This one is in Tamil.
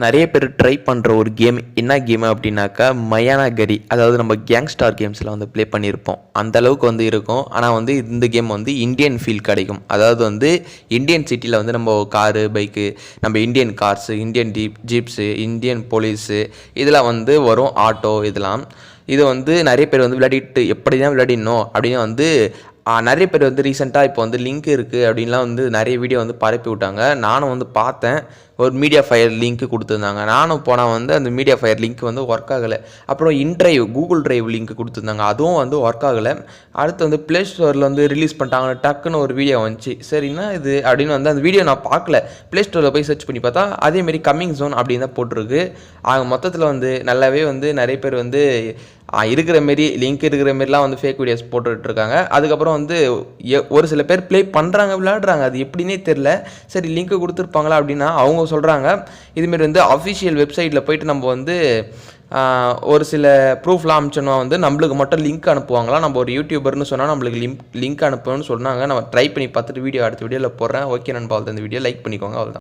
நிறைய பேர் ட்ரை பண்ணுற ஒரு கேம் என்ன கேமு அப்படின்னாக்கா மயானகரி. அதாவது நம்ம கேங்ஸ்டார் கேம்ஸில் வந்து ப்ளே பண்ணியிருப்போம். அந்த அளவுக்கு வந்து இருக்கும். ஆனால் வந்து இந்த கேம் வந்து இந்தியன் ஃபீல் கிடைக்கும். அதாவது வந்து இந்தியன் சிட்டியில் வந்து நம்ம காரு பைக்கு, நம்ம Indian cars, Indian jeeps, Indian police, இதெல்லாம் வந்து வரும். ஆட்டோ இதெல்லாம். இது வந்து நிறைய பேர் வந்து விளையாடிட்டு எப்படி தான் விளையாடினோம் அப்படின்னு வந்து நிறைய பேர் வந்து ரீசெண்டாக இப்போ வந்து லிங்க் இருக்குது அப்படின்லாம் வந்து நிறைய வீடியோ வந்து பரப்பி விட்டாங்க. நானும் வந்து பார்த்தேன். ஒரு மீடியா ஃபயர் லிங்க் கொடுத்துருந்தாங்க. நானும் போனால் வந்து அந்த மீடியா ஃபயர் லிங்க் வந்து ஒர்க் ஆகலை. அப்புறம் இன்ட்ரைவ் கூகுள் ட்ரைவ் லிங்க் கொடுத்துருந்தாங்க. அதுவும் வந்து ஒர்க் ஆகலை. அடுத்து வந்து ப்ளே ஸ்டோரில் வந்து ரிலீஸ் பண்ணிட்டாங்க. டக்குன்னு ஒரு வீடியோ வந்துச்சு. சரின்னா இது அப்படின்னு வந்து அந்த வீடியோ நான் பார்க்கல. ப்ளே ஸ்டோரில் போய் சர்ச் பண்ணி பார்த்தா அதேமாரி கம்மிங் ஜோன் அப்படின்னு தான் போட்டிருக்கு. மொத்தத்தில் வந்து நல்லாவே வந்து நிறைய பேர் வந்து இருக்கிற மாரி லிங்க் இருக்கிற மாரிலாம் வந்து ஃபேக் வீடியோஸ் போட்டுட்ருக்காங்க. அதுக்கப்புறம் வந்து ஒரு சில பேர் ப்ளே பண்ணுறாங்க, விளையாடுறாங்க. அது எப்படின்னே தெரில. சரி லிங்க்கு கொடுத்துருப்பாங்களா அப்படின்னா அவங்க சொல்கிறாங்க இதுமாரி வந்து அஃபிஷியல் வெப்சைட்டில் போய்ட்டு நம்ம வந்து ஒரு சில ப்ரூஃப்லாம் அனுப்பிச்சோன்னா வந்து நம்மளுக்கு மட்டும் லிங்க் அனுப்புவாங்களாம். நம்ம ஒரு யூடியூபர்னு சொன்னால் நம்மளுக்கு லிங்க் அனுப்பணும்னு சொன்னாங்க. நம்ம ட்ரை பண்ணி பார்த்துட்டு அடுத்த வீடியோவில் போடுறேன். ஓகே நண்பா, அந்த வீடியோ லைக் பண்ணிக்கோங்க. அவ்வளோதான்.